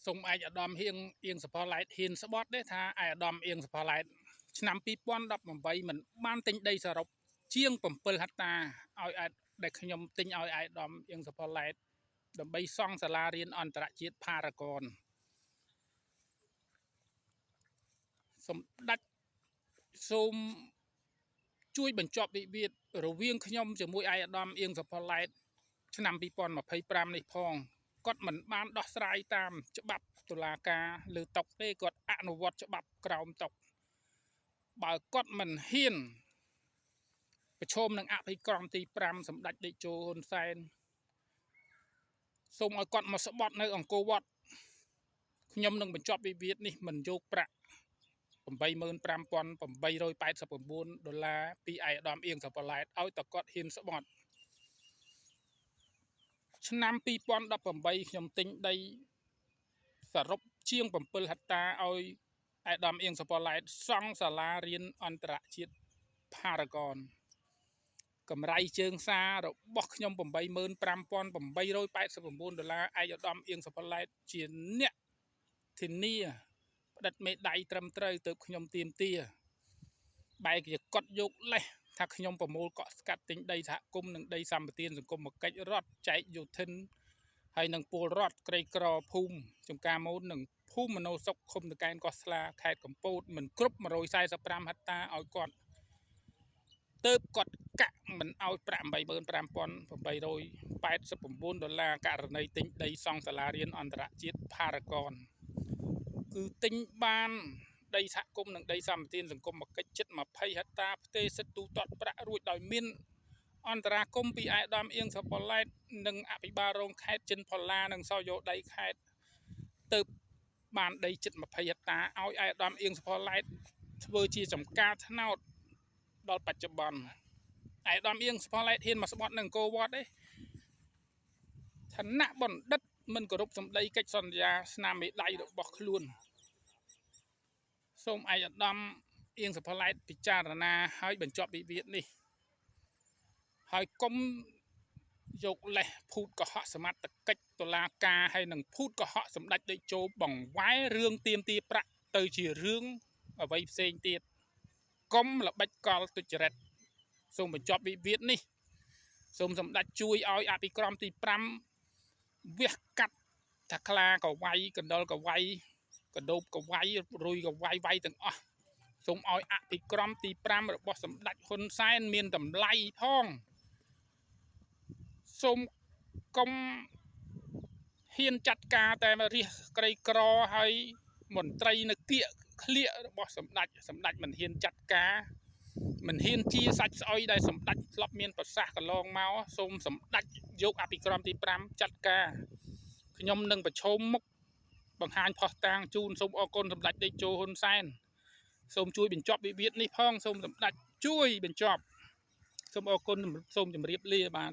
សូមឯកឧត្តមហៀងអៀងសផឡៃតហ៊ានស្បត់ទេថាឯកឧត្តមអៀងសផឡៃតឆ្នាំ2018មិនបានទិញដីសរុបជាង7ហិកតាឲ្យឯកដែលខ្ញុំទិញឲ្យឯកឧត្តមអៀងសផឡៃតដើម្បីសង់សាលារៀនអន្តរជាតិផារ៉ាហ្គនសម្ដេចសូមជួយបញ្ចប់វិវាទរវាងខ្ញុំជាមួយឯកឧត្តមអៀងសផឡៃតឆ្នាំ2025នេះផងគាត់មិនបានដោះស្រាយតាមច្បាប់តុលាការលើតុទេគាត់អនុវត្តច្បាប់ក្រោមតុបើគាត់មិនហ៊ានប្រឈមនឹងអភិក្រមទី5សម្ដេចតេជោហ៊ុនសែនសូមឲ្យគាត់មកស្បត់នៅអង្គរវត្តខ្ញុំនឹងបញ្ចប់វិវាទនេះមិនយកប្រាក់$85,889 ពីឯកឧត្តមអៀងសផឡៃតឲ្យតែគាត់ហ៊ានស្បត់ឆ្នាំ2018ខ្ញុំទិញដីសរុបជាង7ហិកតាឲ្យឯកឧត្តមអៀងសផឡៃតសង់សាលារៀនអន្តរជាតិផារ៉ាហ្គនកម្រៃជើងសាររបស់ខ្ញុំ$85,889ឯកឧត្តមអៀងសផឡៃតជាអ្នកធានាផ្តិតមេដៃត្រឹមត្រូវទៅខ្ញុំទៀមទាបែរជាកត់យកលេសថាខ្ញុំប្រមូលកក់ស្កាត់ទិញដីសហគមន៍និងដីសម្បត្តិសង្គមកិច្ចរដ្ឋចែកយោធិនហើយនឹងពលរដ្ឋក្រីក្រភូមិចំការមូលនិងភូមិមនោសុខឃុំតកែនកោះស្លាខេត្តកំពតមិនគ្រប់145ហិកតាឲ្យគាត់ទៅគាត់កាក់មិនឲ្យប្រាក់$85,889ករណីទិញដីសង់សាលារៀនអន្តរជាតិផារ៉ាហ្គនគឺទិញបានដីសហគមន៍និងដីសម្បត្តិសង្គមកិច្ចជិត20ហិកតាផ្ទេរសិទ្ធិទូទាត់ប្រាក់រួចដោយមានអន្តរាគមពីឯកឧត្តមអៀងសផឡៃតនិងអភិបាលរងខេត្តចិនផល្លានិងសយោដីខេត្តទៅបានដីជិត20ហិកតាឲ្យឯកឧត្តមអៀងសផឡៃតធ្វើជាចំការថ្នោតដល់បច្ចុប្បន្នឯកឧត្តមអៀងសផឡៃតហ៊ានមកស្បត់នៅអង្គរវត្តទេឋានៈបណ្ឌិតមិនគោរពសម្ដីកិច្ចសន្យាស្នាមមេដៃរបស់ខ្លួនសូមឯកឧត្តមអៀងសផឡៃតពិចារណាឲ្យបញ្ចប់វិវាទនេះហើយកុំយកលេសភូតកុហកសមត្ថកិច្ចតុលាការហើយនឹងភូតកុហកសម្ដេចតេជោបង្វែររឿងទាមទារប្រាក់ទៅជារឿងអ្វីផ្សេងទៀតកុំល្បិចកលទុច្ចរិតសូមបញ្ចប់វិវាទនេះសូមសម្ដេចជួយឲ្យអភិក្រមទី5វះកាត់ថាខ្លាកវៃកណ្ដុលកវៃកដោបកវៃរុយកវៃវៃទាំងអស់សូមឲ្យអភិក្រមទី5របស់សម្ដេចហ៊ុនសែនមានតម្លៃផងសូមកុំហ៊ានចាត់ការតែរាជក្រីក្រហើយមន្ត្រីនៅគៀកឃ្លៀករបស់សម្ដេចមិនហ៊ានចាត់ការមិនហ៊ានជាសាច់ស្អុយដែលសម្ដេចធ្លាប់មានប្រសាសន៍កន្លងមកសូមសម្ដេចយកអភិក្រមទី5ចាត់ការខ្ញុំនឹងប្រឈមមុខបង្ហាញផុសតាងជូនសូមអរគុណសម្ដេចតេជោហ៊ុនសែនសូមជួយបញ្ចប់វិវាទនេះផងសូមសម្ដេចជួយបញ្ចប់សូមអរគុណសូមជម្រាបលាបាទ